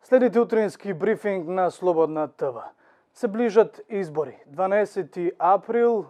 Следите утрински брифинг на Слободна ТВ. Се ближат избори. 12 април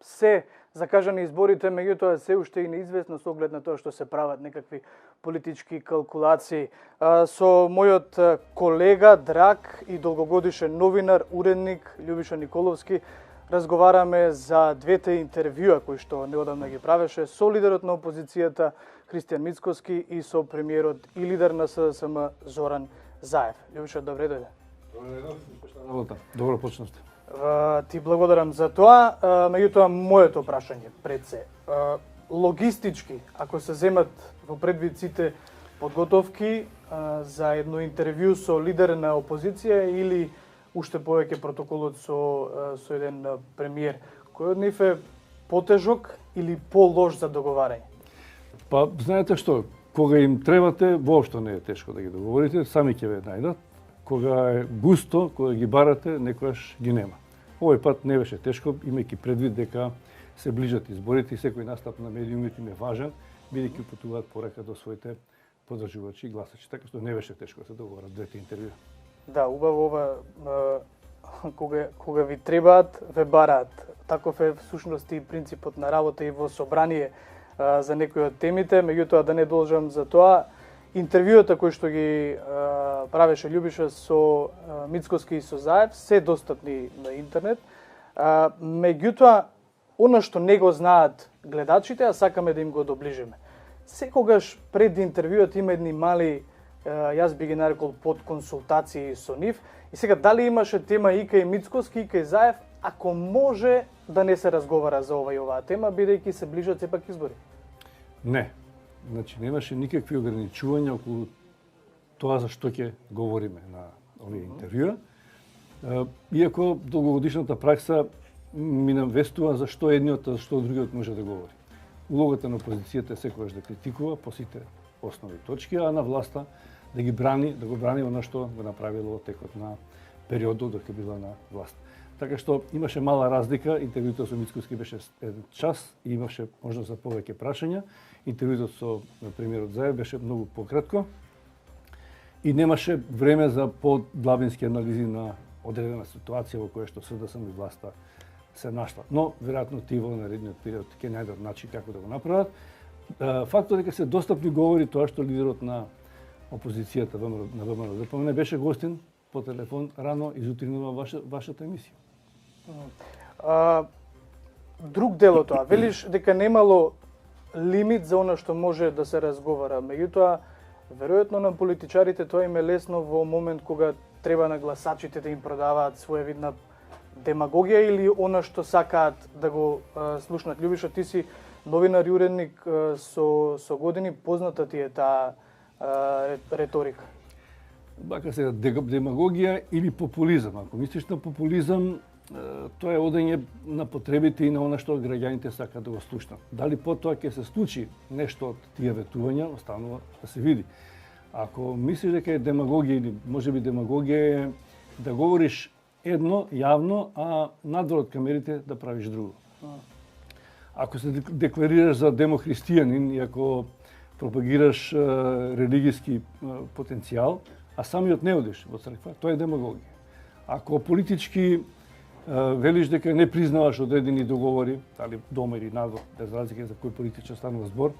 се закажани изборите, меѓутоа се уште и неизвестно со оглед на тоа што се прават некакви политички калкулации. Со мојот колега, драг и долгогодишен новинар, уредник Љубиша Николовски разговараме за двете интервјуа кои што неодамна ги правеше со лидерот на опозицијата Христијан Мицкоски и со премиерот и лидер на СДСМ Зоран Заев. Љубиша, добре дојде. Добро почнавте. Ти благодарам за тоа. Меѓутоа, моето прашање пред се. Логистички, ако се земат во предвид сите подготовки за едно интервју со лидер на опозиција или уште повеќе протоколот со еден премиер, кој од нив е потежок или по-лош за договарање? Па, знаете што, кога им требате, воопшто не е тешко да ги договорите, сами ќе ве најдат. Кога е густо, кога ги барате, некојаш ги нема. Овој пат не беше тешко, имајќи предвид дека се ближат изборите и секој настап на медиумите им е важен, бидејќи патуваат порека до своите подржувачи и гласачи. Така што не беше тешко да се договорат двете интервјуи. Да, убаво ова, кога ви требаат, ве бараат. Таков е всушност и принципот на работа и во собрание за некои од темите, меѓутоа да не должам за тоа. Интервјуата кои што ги правеше Љубиша со Мицкоски и со Заев се достапни на интернет. Меѓутоа, она што не го знаат гледачите, а сакаме да им го доближиме. Секогаш пред интервјуата има едни мали, јас би ги нарекол подконсултации со нив. И сега, дали имаше тема и кај Мицкоски и кај Заев, ако може да не се разговара за ова и оваа тема, бидејќи се ближат сепак избори? Не. Значи, немаше никакви ограничувања околу тоа за што ќе говориме на овие интервјуа. Иако долгогодишната пракса ми навестува за што едниот, за што другиот може да говори. Улогата на опозицијата е секогаш да критикува по сите основни точки, а на власта да ги брани, да го брани она што го направило во текот на периодот док е била на власт. Така што имаше мала разлика, интервјуто со Мицкоски беше еден час и имаше можност за повеќе прашања. Интервјуто со премиерот Заев беше многу пократко и немаше време за подлабински анализи на одредена ситуација во која што СДСМ и власта се нашла. Но, веројатно, тие во наредниот период ќе најдат начин како да го направат. Фактот дека се достапни говори тоа што лидерот на опозицијата на ВМРО не беше гостин по телефон рано изутринува вашата емисија. Друг дел од тоа, велиш дека немало лимит за она што може да се разговара. Меѓутоа, веројатно на политичарите тоа им е лесно во момент кога треба на гласачите да им продаваат своевидна демагогија или она што сакаат да го слушнат. Љубиша, ти си новинар и уредник со години, позната ти е таа реторика. Бака се демагогија или популизам. Ако мислиш на популизам, тоа е одење на потребите и на она што граѓаните сакаат да го слушнат. Дали потоа ќе се случи нешто од тие ветувања, останува да се види. Ако мислиш дека е демагогија или можеби демагогија е да говориш едно јавно, а надвор од камерите да правиш друго. Ако се декларираш за демохристијанин и ако пропагираш религиски потенцијал, а самиот не одиш во црква, тоа е демагогија. Ако политички велиш дека не признаваш одредени договори, дали дома или надвор, без разлика за кој политичар станува збор,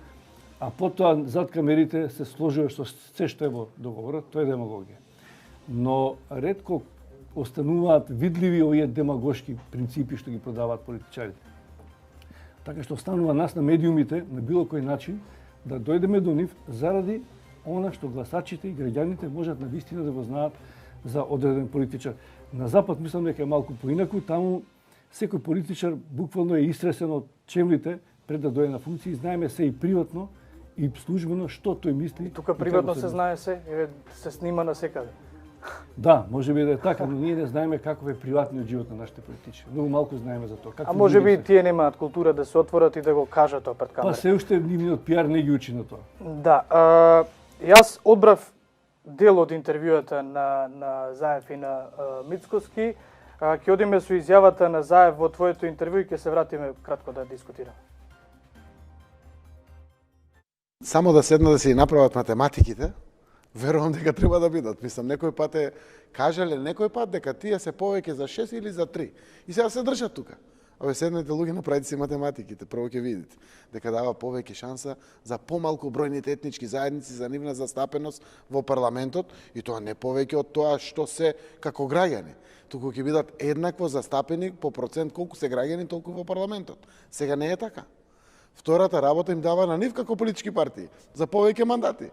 а потоа зад камерите се сложуваш со се што е во договорот, тоа е демагогија. Но ретко остануваат видливи овие демагошки принципи што ги продаваат политичарите. Така што останува нас на медиумите на било кој начин да дојдеме до нив заради она што гласачите и граѓаните можат на вистина да го знаат за одреден политичар. На Запад мислам дека е малку поинаку, таму секој политичар буквално е истресен од чевлите пред да дојде на функција и знаеме се и приватно и службено што тој мисли. Тука приватно се знае се, се снима на секаде. Да, може би да е така, но ние не знаеме каков е приватниот живот на нашите политичари. Многу малку знаеме за тоа. А може би тие немаат култура да се отворат и да го кажат тоа пред камера. Па се уште нивниот пиар не ги учи на тоа. Да, јас одбрав дел од интервјуата на Заев и на Мицкоски. Ќе одиме со изјавата на Заев во твоето интервју и ќе се вратиме кратко да дискутираме. Само да седна да се направат математиките, Верувам дека треба да бидат. Мислам, некој пат кажале некој пат дека тие се повеќе за 6 или за 3. И сега се држат тука. Ове седнете луѓе, направите си математиките, прво ќе видите дека дава повеќе шанса за помалку бројните етнички заедници за нивна застапеност во парламентот и тоа не повеќе од тоа што се како граѓани, туку ќе бидат еднакво застапени по процент колку се граѓани толку во парламентот. Сега не е така. Втората работа им дава на нив како политички партии за повеќе мандати.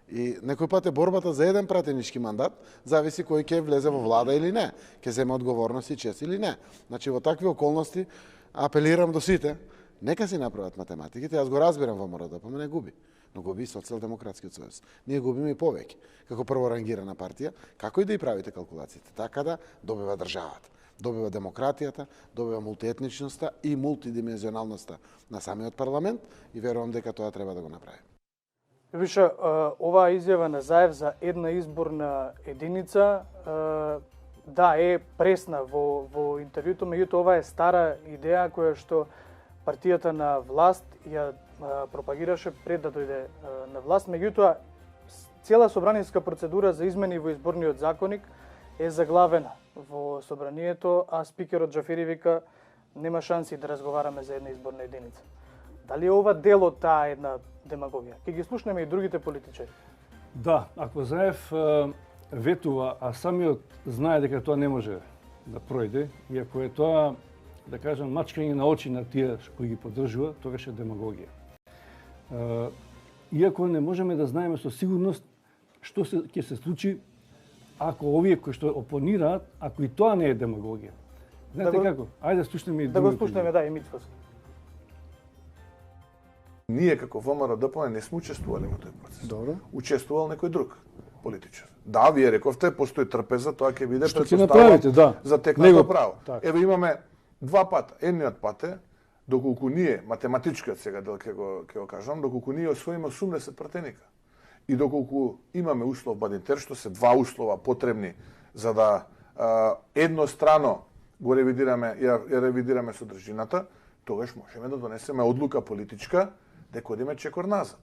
И некој пат борбата за еден пратенички мандат зависи кој ќе влезе во влада или не, ќе земе одговорност и чест или не. Значи во такви околности апелирам до сите, нека си направат математиките, јас го разбирам во МРДП, не губи, но губи и Социјалдемократскиот сојуз. Ние губиме и повеќе, како прворангирана партија, како и да и правите калкулациите, така да добива државата, добива демократијата, добива мултиетничноста и мултидимензионалноста на самиот парламент и верувам дека тоа треба да го направи. Више, оваа изјава на Заев за една изборна единица, да, е пресна во интервјуто, меѓутоа ова е стара идеја која што партијата на власт ја пропагираше пред да дојде на власт, меѓутоа цела собраниска процедура за измени во изборниот законник е заглавена во собранието, а спикерот Џафери вика нема шанси да разговараме за една изборна единица. Дали е ова дел од таа една демагогија? Ке ги слушнеме и другите политичари. Да, ако Заев ветува, а самиот знае дека тоа не може да пројде, и ако е тоа, да кажам, мачкање на очи на тие кои ги поддржува, тогаш е демагогија. Иако не можеме да знаеме со сигурност што ќе се случи ако овие кои што опонираат, ако и тоа не е демагогија. Знаете како? Ајде слушнеме и да го слушнеме, да, и Мицкоски. Ние како ВМРО-ДПМН не сме учествували во тој процес. Добро. Учествувал некој друг политичар. Да, вие рековте, постои трпеза, тоа ќе биде што ќе направите, да, за текното право. Так. Еве имаме два пата. Едниот пат е доколку ние математичкиот сега дел ќе го кажам, доколку ние освоиме 80 пратеника. И доколку имаме услов Бадинтер, што се два услова потребни за да еднострано го ревидираме, ја ревидираме содржината, тогаш можеме да донесеме одлука политичка дека одиме чекор назад.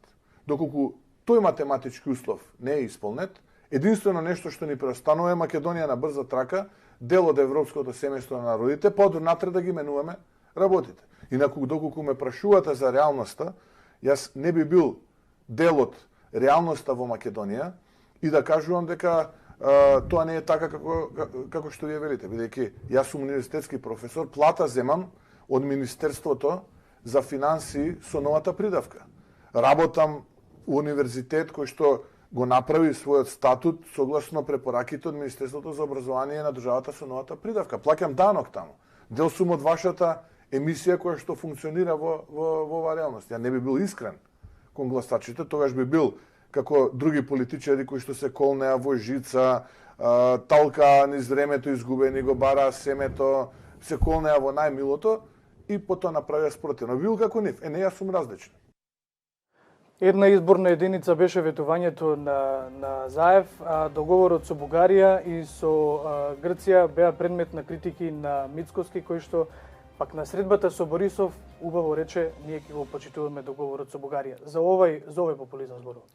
Доколку тој математички услов не е исполнет, единствено нешто што ни преостанува е Македонија на брза трака, дел од европското семејство на народите, подонатре да ги менуваме работите. Инаку доколку ме прашувате за реалноста, јас не би бил дел од реалноста во Македонија и да кажувам дека тоа не е така како што вие велите, бидејќи јас сум универзитетски професор, плата земам од Министерството за финансии со новата придавка. Работам у универзитет кој што го направи својот статут согласно препораките од Министерството за образование на државата со новата придавка. Плаќам данок таму. Дел сум од вашата емисија која што функционира во оваа реалност. Ја не би бил искрен кон гласачите, тогаш би бил како други политичари кои што се колнеа во жица, талка низ времето изгубени, го бараа семето, се колнеа во најмилото и потоа направија спротивно. Бил како нив. Не, јас сум различен. Една изборна единица беше ветувањето на Заев, а договорот со Бугарија и со Грција беа предмет на критики на Мицкоски, кој што пак на средбата со Борисов убаво рече ние ќе го почитуваме договорот со Бугарија. За овој популизам зборува.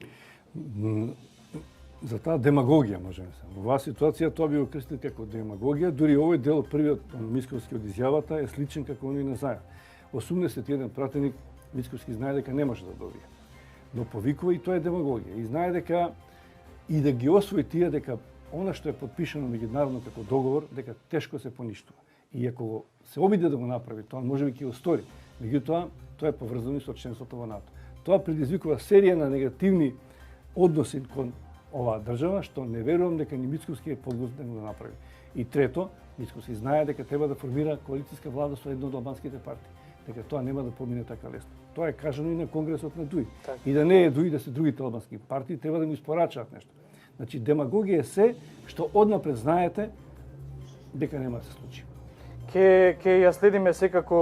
За таа демагогија можеме се. Во оваа ситуација тоа би го крстил како демагогија, дури овој дел првиот Мицкоски од изјавата е сличен како оној на Заев. 81 пратеник Мицкоски знае дека не може да добие. Но повикува и тоа е демагогија. И знае дека и да ги освои тие дека она што е подпишано меѓународно како договор, дека тешко се поништува. И ако се обиде да го направи, тоа можеби ќе го стори. Меѓутоа, тоа е поврзано со членството во НАТО. Тоа предизвикува серија на негативни односи кон оваа држава, што не верувам дека ни Мицкоски е подготвен да го направи. И трето, Мицкоски знае дека треба да формира коалицијска влада со една од албанските партии. Дека тоа нема да помине така лесно. Тоа е кажано и на конгресот на ДУИ. Так. И да не е ДУИ, да се другите албански партии, треба да му испорачаат нешто. Значи, демагогија е се што однапред знаете дека нема да се случи. Ке ја следиме секако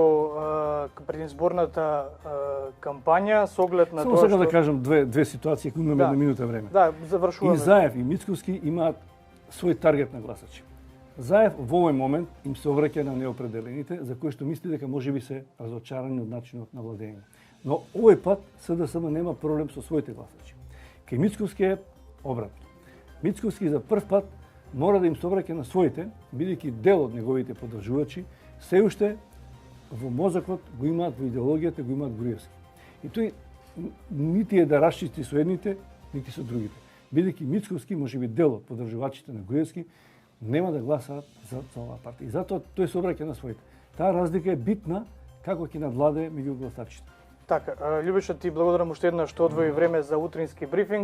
предизборната кампања со оглед на Само тоа сега што... да кажам две ситуации, кои имаме една минута време. Да, завршуваме. И Заев и Мицкоски имаат свој таргет на гласачи. Заев во овој момент им се обраќа на неопределените, за кои што мисли дека можеби се разочарани од начинот на владење. Но овој пат СДСМ нема проблем со своите гласачи. Кај Мицкоски е обратно. Мицковски за прв пат мора да им се обраќа на своите, бидејќи дел од неговите поддржувачи се уште во мозокот го имаат, во идеологијата го имаат Груевски. И тој нити е да расчисти со едните, нити со другите. Бидејќи Мицковски, можеби дел од поддржувачите на Груевски, нема да гласаат за оваа партија. И затоа тој се обраќа на своите. Таа разлика е битна како ќе надвладе меѓу гласачите. Така, Љубиша, ти благодарам уште еднаш што одвои време за утрински брифинг.